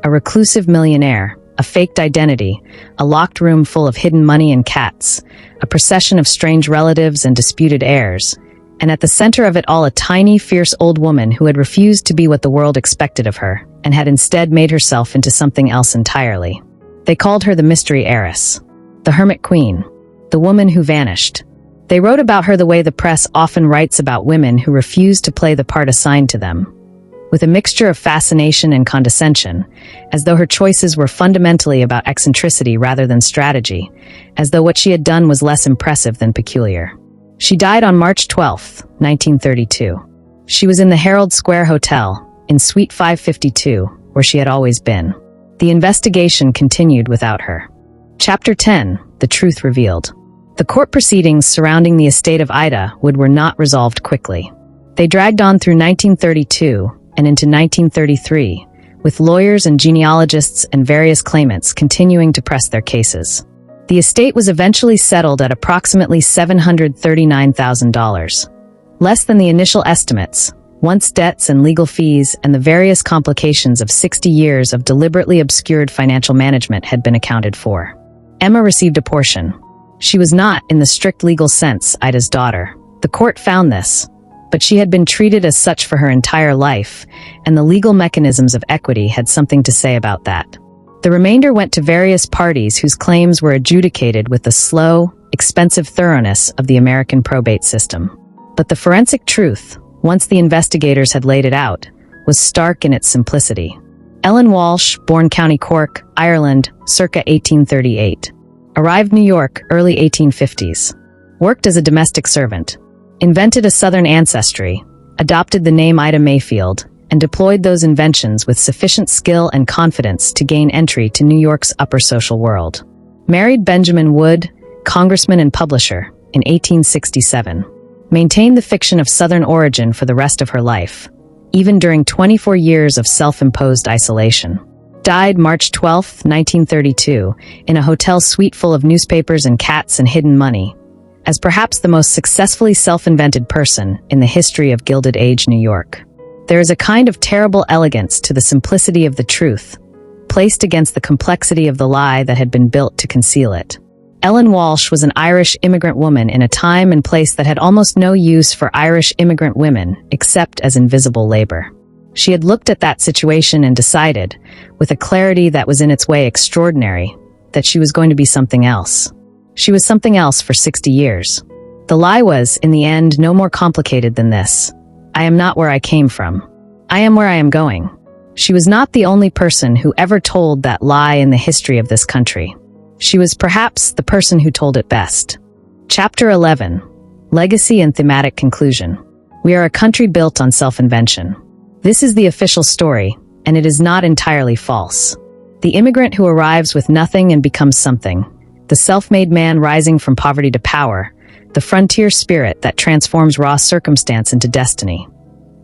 A reclusive millionaire, a faked identity, a locked room full of hidden money and cats, a procession of strange relatives and disputed heirs, and at the center of it all a tiny, fierce old woman who had refused to be what the world expected of her, and had instead made herself into something else entirely. They called her the mystery heiress. The Hermit Queen, the woman who vanished. They wrote about her the way the press often writes about women who refuse to play the part assigned to them, with a mixture of fascination and condescension, as though her choices were fundamentally about eccentricity rather than strategy, as though what she had done was less impressive than peculiar. She died on March 12, 1932. She was in the Herald Square Hotel, in Suite 552, where she had always been. The investigation continued without her. Chapter 10. The Truth Revealed. The court proceedings surrounding the estate of Ida Wood were not resolved quickly. They dragged on through 1932 and into 1933, with lawyers and genealogists and various claimants continuing to press their cases. The estate was eventually settled at approximately $739,000, less than the initial estimates, once debts and legal fees and the various complications of 60 years of deliberately obscured financial management had been accounted for. Emma received a portion. She was not, in the strict legal sense, Ida's daughter. The court found this, but she had been treated as such for her entire life, and the legal mechanisms of equity had something to say about that. The remainder went to various parties whose claims were adjudicated with the slow, expensive thoroughness of the American probate system. But the forensic truth, once the investigators had laid it out, was stark in its simplicity. Ellen Walsh, born County Cork, Ireland, circa 1838. Arrived New York, early 1850s. Worked as a domestic servant. Invented a Southern ancestry, adopted the name Ida Mayfield, and deployed those inventions with sufficient skill and confidence to gain entry to New York's upper social world. Married Benjamin Wood, congressman and publisher, in 1867. Maintained the fiction of Southern origin for the rest of her life, even during 24 years of self-imposed isolation. Died March 12, 1932, in a hotel suite full of newspapers and cats and hidden money, as perhaps the most successfully self-invented person in the history of Gilded Age New York. There is a kind of terrible elegance to the simplicity of the truth, placed against the complexity of the lie that had been built to conceal it. Ellen Walsh was an Irish immigrant woman in a time and place that had almost no use for Irish immigrant women except as invisible labor. She had looked at that situation and decided, with a clarity that was in its way extraordinary, that she was going to be something else. She was something else for 60 years. The lie was, in the end, no more complicated than this. I am not where I came from. I am where I am going. She was not the only person who ever told that lie in the history of this country. She was perhaps the person who told it best. Chapter 11. Legacy and Thematic Conclusion. We are a country built on self-invention. This is the official story, and it is not entirely false. The immigrant who arrives with nothing and becomes something. The self-made man rising from poverty to power. The frontier spirit that transforms raw circumstance into destiny.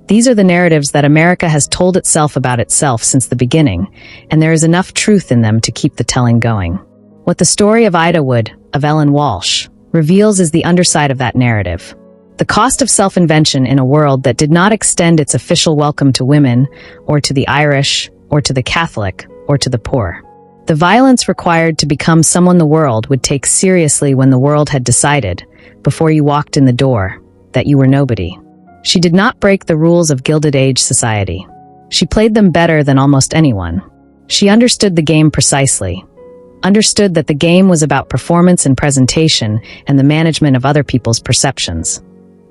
These are the narratives that America has told itself about itself since the beginning, and there is enough truth in them to keep the telling going. What the story of Ida Wood, of Ellen Walsh, reveals is the underside of that narrative. The cost of self-invention in a world that did not extend its official welcome to women, or to the Irish, or to the Catholic, or to the poor. The violence required to become someone the world would take seriously when the world had decided, before you walked in the door, that you were nobody. She did not break the rules of Gilded Age society. She played them better than almost anyone. She understood the game precisely. Understood that the game was about performance and presentation and the management of other people's perceptions.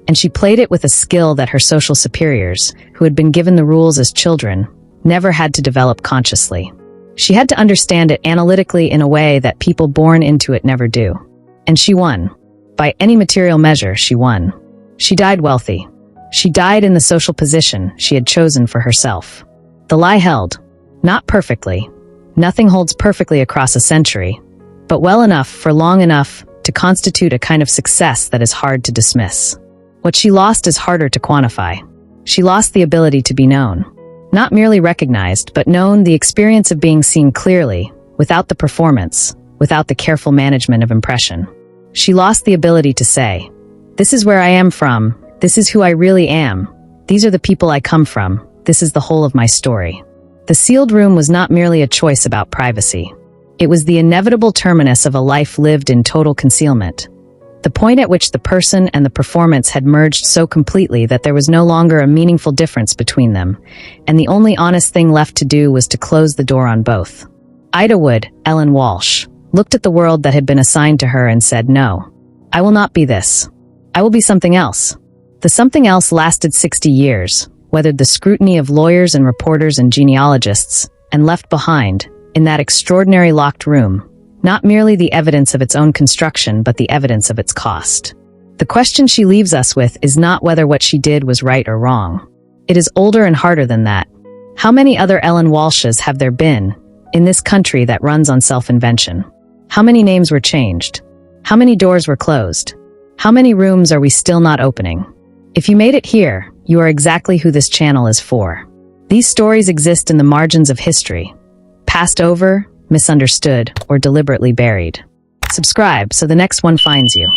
And she played it with a skill that her social superiors, who had been given the rules as children, never had to develop consciously. She had to understand it analytically in a way that people born into it never do. And she won. By any material measure, she won. She died wealthy. She died in the social position she had chosen for herself. The lie held. Not perfectly. Nothing holds perfectly across a century, but well enough for long enough to constitute a kind of success that is hard to dismiss. What she lost is harder to quantify. She lost the ability to be known. Not merely recognized, but known, the experience of being seen clearly, without the performance, without the careful management of impression. She lost the ability to say, "This is where I am from, this is who I really am, these are the people I come from, this is the whole of my story." The sealed room was not merely a choice about privacy. It was the inevitable terminus of a life lived in total concealment. The point at which the person and the performance had merged so completely that there was no longer a meaningful difference between them, and the only honest thing left to do was to close the door on both. Ida Wood, Ellen Walsh, looked at the world that had been assigned to her and said, "No, I will not be this. I will be something else." The something else lasted 60 years, weathered the scrutiny of lawyers and reporters and genealogists, and left behind, in that extraordinary locked room, not merely the evidence of its own construction but the evidence of its cost. The question she leaves us with is not whether what she did was right or wrong. It is older and harder than that. How many other Ellen Walshes have there been in this country that runs on self-invention? How many names were changed? How many doors were closed? How many rooms are we still not opening? If you made it here, you are exactly who this channel is for. These stories exist in the margins of history, passed over, misunderstood, or deliberately buried. Subscribe so the next one finds you.